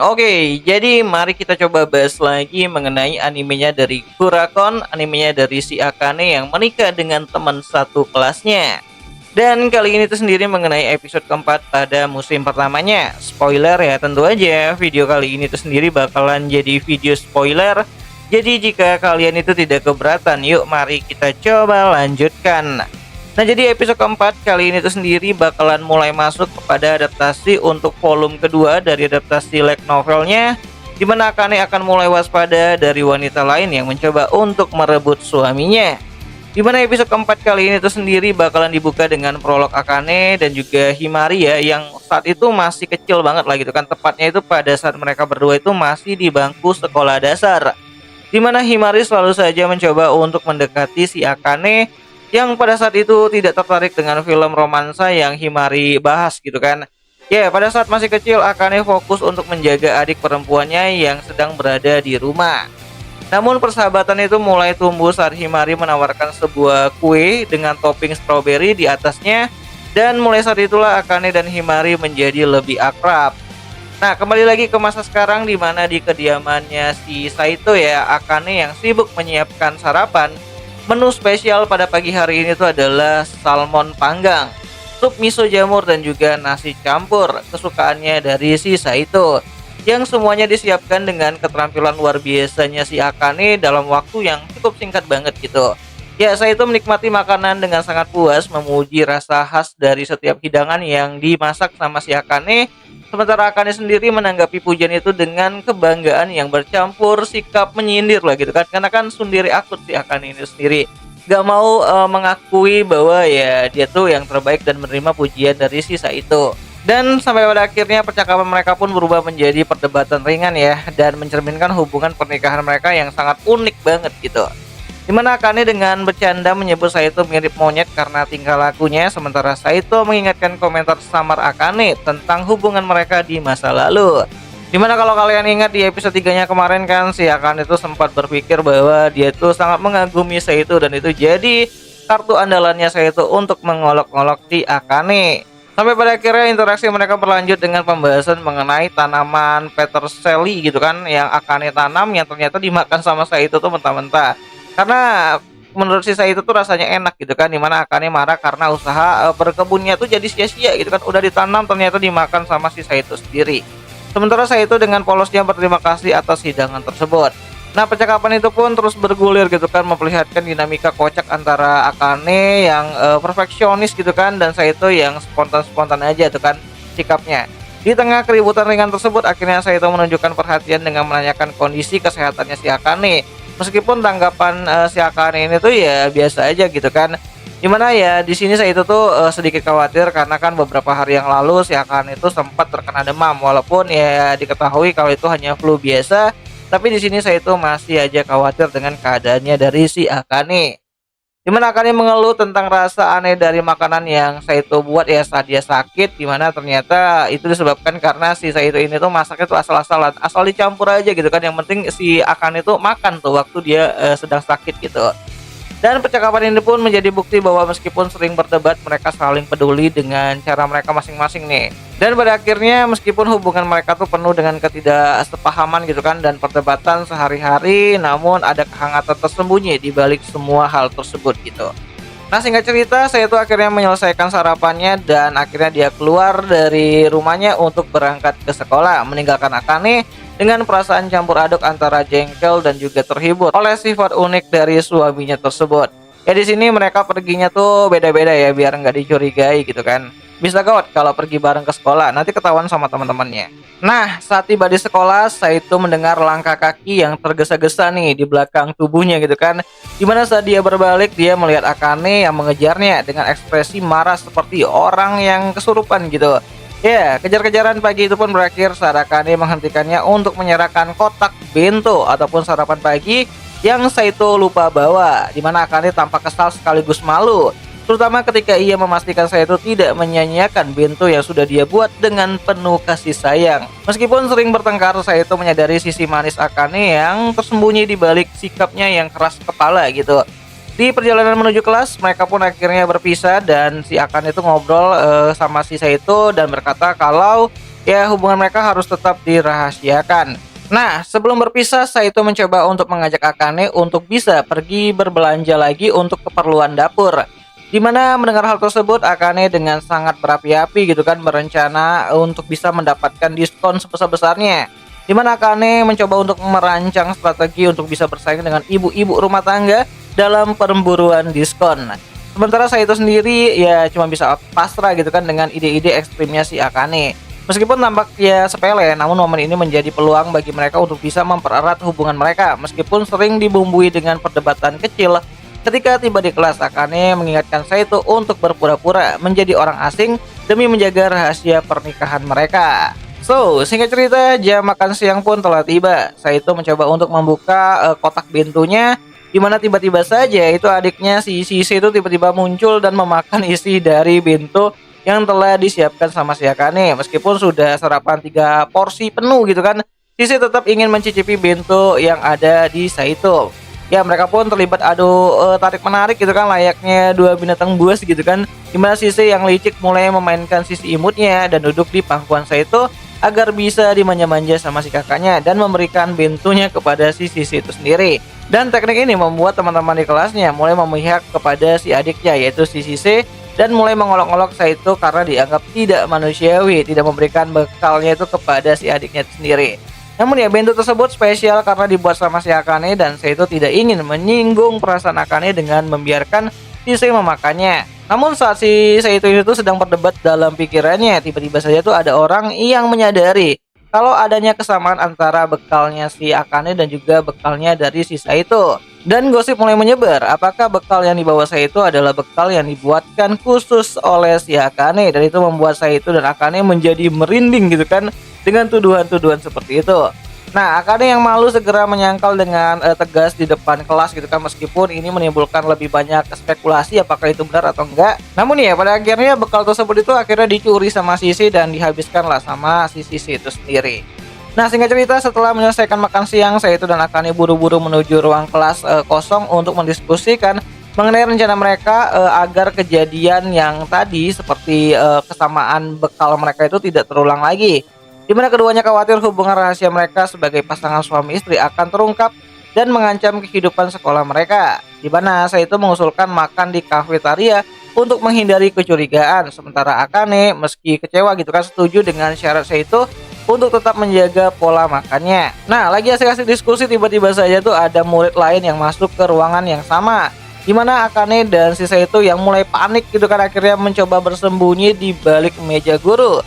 Oke, jadi mari kita coba bahas lagi mengenai animenya dari Kurakon, animenya dari si Akane yang menikah dengan teman satu kelasnya. Dan kali ini tuh sendiri mengenai episode keempat pada musim pertamanya. Spoiler ya, tentu aja video kali ini tuh sendiri bakalan jadi video spoiler. Jadi jika kalian itu tidak keberatan, yuk mari kita coba lanjutkan. Nah, jadi episode keempat kali ini tuh sendiri bakalan mulai masuk kepada adaptasi untuk volume kedua dari adaptasi light novelnya, di mana Akane akan mulai waspada dari wanita lain yang mencoba untuk merebut suaminya. Di mana episode keempat kali ini tuh sendiri bakalan dibuka dengan prolog Akane dan juga Himari ya, yang saat itu masih kecil banget lah gitu kan, tepatnya itu pada saat mereka berdua itu masih di bangku sekolah dasar. Di mana Himari selalu saja mencoba untuk mendekati si Akane yang pada saat itu tidak tertarik dengan film romansa yang Himari bahas gitu kan. Ya, pada saat masih kecil Akane fokus untuk menjaga adik perempuannya yang sedang berada di rumah. Namun persahabatan itu mulai tumbuh saat Himari menawarkan sebuah kue dengan topping strawberry di atasnya, dan mulai saat itulah Akane dan Himari menjadi lebih akrab. Nah, kembali lagi ke masa sekarang di mana di kediamannya si Saito ya, Akane yang sibuk menyiapkan sarapan. Menu spesial pada pagi hari ini tuh adalah salmon panggang, sup miso jamur dan juga nasi campur kesukaannya dari si Saito, yang semuanya disiapkan dengan keterampilan luar biasanya si Akane dalam waktu yang cukup singkat banget gitu. Ya, Saito menikmati makanan dengan sangat puas, memuji rasa khas dari setiap hidangan yang dimasak sama si Akane. Sementara Akane sendiri menanggapi pujian itu dengan kebanggaan yang bercampur sikap menyindir lah gitu kan. Karena kan sundiri akut si Akane ini sendiri. Gak mau mengakui bahwa ya dia tuh yang terbaik dan menerima pujian dari si Saito. Dan sampai pada akhirnya percakapan mereka pun berubah menjadi perdebatan ringan ya. Dan mencerminkan hubungan pernikahan mereka yang sangat unik banget gitu. Dimana Akane dengan bercanda menyebut Saito mirip monyet karena tingkah lakunya, sementara Saito mengingatkan komentar samar Akane tentang hubungan mereka di masa lalu. Dimana kalau kalian ingat di episode 3-nya kemarin kan, si Akane itu sempat berpikir bahwa dia itu sangat mengagumi Saito dan itu jadi kartu andalannya Saito untuk mengolok-olok si Akane. Sampai pada akhirnya interaksi mereka berlanjut dengan pembahasan mengenai tanaman peterseli gitu kan, yang Akane tanam yang ternyata dimakan sama Saito tuh mentah-mentah. Karena menurut si Saito tuh rasanya enak gitu kan, dimana Akane marah karena usaha berkebunnya tuh jadi sia-sia gitu kan, udah ditanam ternyata dimakan sama si Saito sendiri. Sementara Saito dengan polosnya berterima kasih atas hidangan tersebut. Nah, percakapan itu pun terus bergulir gitu kan, memperlihatkan dinamika kocak antara Akane yang perfeksionis gitu kan, dan Saito yang spontan-spontan aja tuh kan sikapnya. Di tengah keributan ringan tersebut, akhirnya Saito menunjukkan perhatian dengan menanyakan kondisi kesehatannya si Akane. Meskipun tanggapan si Akane ini tuh ya biasa aja gitu kan. Dimana ya di sini Saito tuh sedikit khawatir karena kan beberapa hari yang lalu si Akane itu sempat terkena demam, walaupun ya diketahui kalau itu hanya flu biasa. Tapi di sini Saito masih aja khawatir dengan keadaannya dari si Akane. Dimana Akane mengeluh tentang rasa aneh dari makanan yang Saito buat ya saat dia sakit, dimana ternyata itu disebabkan karena si Saito ini tuh masaknya tuh asal-asalan, asal dicampur aja gitu kan, yang penting si Akane tuh makan tuh waktu dia sedang sakit gitu. Dan percakapan ini pun menjadi bukti bahwa meskipun sering berdebat, mereka saling peduli dengan cara mereka masing-masing nih. Dan pada akhirnya meskipun hubungan mereka tuh penuh dengan ketidaksepahaman gitu kan dan perdebatan sehari-hari, namun ada kehangatan tersembunyi di balik semua hal tersebut gitu. Nah, singkat cerita, saya tuh akhirnya menyelesaikan sarapannya dan akhirnya dia keluar dari rumahnya untuk berangkat ke sekolah, meninggalkan Akane dengan perasaan campur aduk antara jengkel dan juga terhibur oleh sifat unik dari suaminya tersebut. Ya di sini mereka perginya tuh beda-beda ya biar nggak dicurigai gitu kan. Bisa gawat kalau pergi bareng ke sekolah, nanti ketahuan sama teman-temannya. Nah, saat tiba di sekolah, Saito mendengar langkah kaki yang tergesa-gesa nih di belakang tubuhnya gitu kan. Dimana saat dia berbalik, dia melihat Akane yang mengejarnya dengan ekspresi marah seperti orang yang kesurupan gitu. Ya, kejar-kejaran pagi itu pun berakhir saat Akane menghentikannya untuk menyerahkan kotak bento ataupun sarapan pagi yang Saito lupa bawa. Dimana Akane tampak kesal sekaligus malu, terutama ketika ia memastikan Saito tidak menyanyiakan bento yang sudah dia buat dengan penuh kasih sayang. Meskipun sering bertengkar, Saito menyadari sisi manis Akane yang tersembunyi di balik sikapnya yang keras kepala gitu. Di perjalanan menuju kelas, mereka pun akhirnya berpisah dan si Akane itu ngobrol sama si Saito dan berkata kalau ya hubungan mereka harus tetap dirahasiakan. Nah, sebelum berpisah, Saito mencoba untuk mengajak Akane untuk bisa pergi berbelanja lagi untuk keperluan dapur. Dimana mendengar hal tersebut, Akane dengan sangat berapi-api gitu kan berencana untuk bisa mendapatkan diskon sebesar-besarnya. Dimana Akane mencoba untuk merancang strategi untuk bisa bersaing dengan ibu-ibu rumah tangga dalam pemburuan diskon. Sementara Saito sendiri ya cuma bisa pasrah gitu kan dengan ide-ide ekstrimnya si Akane. Meskipun tampaknya sepele, namun momen ini menjadi peluang bagi mereka untuk bisa mempererat hubungan mereka. Meskipun sering dibumbui dengan perdebatan kecil, ketika tiba di kelas, Akane mengingatkan Saito untuk berpura-pura menjadi orang asing demi menjaga rahasia pernikahan mereka. So, singkat cerita, jam makan siang pun telah tiba. Saito mencoba untuk membuka kotak pintunya, di mana tiba-tiba saja itu adiknya si Sisi itu tiba-tiba muncul dan memakan isi dari bento yang telah disiapkan sama si Akane. Meskipun sudah sarapan 3 porsi penuh gitu kan, Sisi tetap ingin mencicipi bento yang ada di Saito. Ya, mereka pun terlibat adu tarik menarik gitu kan, layaknya dua binatang buas gitu kan, dimana Sisi yang licik mulai memainkan sisi imutnya dan duduk di pangkuan Saito agar bisa dimanja-manja sama si kakaknya dan memberikan bentunya kepada si Sisi itu sendiri. Dan teknik ini membuat teman-teman di kelasnya mulai memihak kepada si adiknya yaitu si Sisi dan mulai mengolok-olok Saito karena dianggap tidak manusiawi, tidak memberikan bekalnya itu kepada si adiknya itu sendiri. Namun ya, bento tersebut spesial karena dibuat sama si Akane dan Saito tidak ingin menyinggung perasaan Akane dengan membiarkan Sisi memakannya. Namun saat si Saito itu sedang berdebat dalam pikirannya, tiba-tiba saja tuh ada orang yang menyadari kalau adanya kesamaan antara bekalnya si Akane dan juga bekalnya dari si Saito. Dan gosip mulai menyebar, apakah bekal yang dibawa Saito adalah bekal yang dibuatkan khusus oleh si Akane, dan itu membuat Saito dan Akane menjadi merinding gitu kan dengan tuduhan-tuduhan seperti itu. Nah, Akane yang malu segera menyangkal dengan tegas di depan kelas gitu kan, meskipun ini menimbulkan lebih banyak spekulasi apakah itu benar atau enggak. Namun ya, pada akhirnya bekal tersebut itu akhirnya dicuri sama Sisi dan dihabiskanlah sama si Sisi itu sendiri. Nah, singkat cerita, setelah menyelesaikan makan siang, Saito dan Akane buru-buru menuju ruang kelas kosong untuk mendiskusikan mengenai rencana mereka agar kejadian yang tadi seperti kesamaan bekal mereka itu tidak terulang lagi. Dimana keduanya khawatir hubungan rahasia mereka sebagai pasangan suami istri akan terungkap dan mengancam kehidupan sekolah mereka. Dimana Saito mengusulkan makan di kafetaria untuk menghindari kecurigaan, sementara Akane meski kecewa gitu kan setuju dengan syarat Saito untuk tetap menjaga pola makannya. Nah, lagi asik-asik diskusi, tiba-tiba saja tuh ada murid lain yang masuk ke ruangan yang sama, dimana Akane dan si Saito yang mulai panik gitu kan akhirnya mencoba bersembunyi di balik meja guru.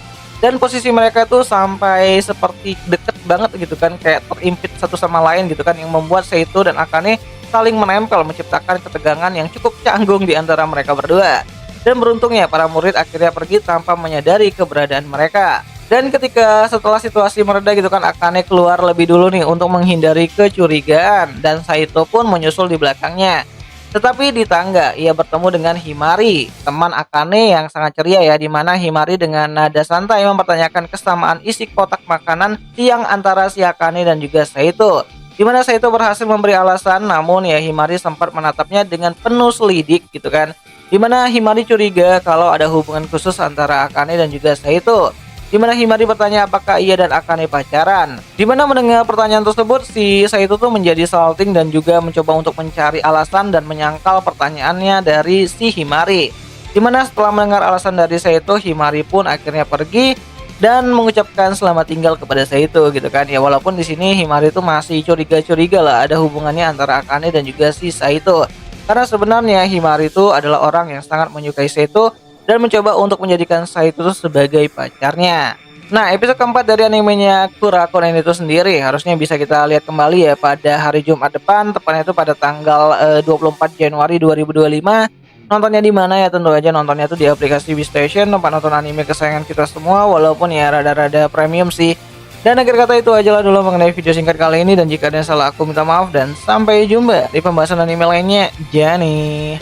Dan posisi mereka tuh sampai seperti deket banget gitu kan, kayak terimpit satu sama lain gitu kan, yang membuat Saito dan Akane saling menempel menciptakan ketegangan yang cukup canggung di antara mereka berdua. Dan beruntungnya para murid akhirnya pergi tanpa menyadari keberadaan mereka. Dan ketika setelah situasi mereda gitu kan, Akane keluar lebih dulu nih untuk menghindari kecurigaan dan Saito pun menyusul di belakangnya. Tetapi di tangga ia bertemu dengan Himari, teman Akane yang sangat ceria ya, dimana Himari dengan nada santai mempertanyakan kesamaan isi kotak makanan siang antara si Akane dan juga Saito. Dimana Saito berhasil memberi alasan, namun ya Himari sempat menatapnya dengan penuh selidik gitu kan. Dimana Himari curiga kalau ada hubungan khusus antara Akane dan juga Saito. Dimana Himari bertanya apakah ia dan Akane pacaran. Dimana mendengar pertanyaan tersebut, si Saito tuh menjadi salting dan juga mencoba untuk mencari alasan dan menyangkal pertanyaannya dari si Himari. Dimana setelah mendengar alasan dari Saito, Himari pun akhirnya pergi dan mengucapkan selamat tinggal kepada Saito gitu kan. Ya walaupun di sini Himari tuh masih curiga-curiga lah ada hubungannya antara Akane dan juga si Saito. Karena sebenarnya Himari itu adalah orang yang sangat menyukai Saito dan mencoba untuk menjadikan Saito sebagai pacarnya. Nah, episode keempat dari animenya Kurakon ini itu sendiri harusnya bisa kita lihat kembali ya pada hari Jumat depan, tepatnya itu pada tanggal 24 Januari 2025. Nontonnya di mana ya? Tentu aja nontonnya tuh di aplikasi Vistation, tempat nonton anime kesayangan kita semua, walaupun ya rada-rada premium sih. Dan akhir kata itu aja lah dulu mengenai video singkat kali ini, dan jika ada yang salah aku minta maaf dan sampai jumpa di pembahasan anime lainnya. Jani.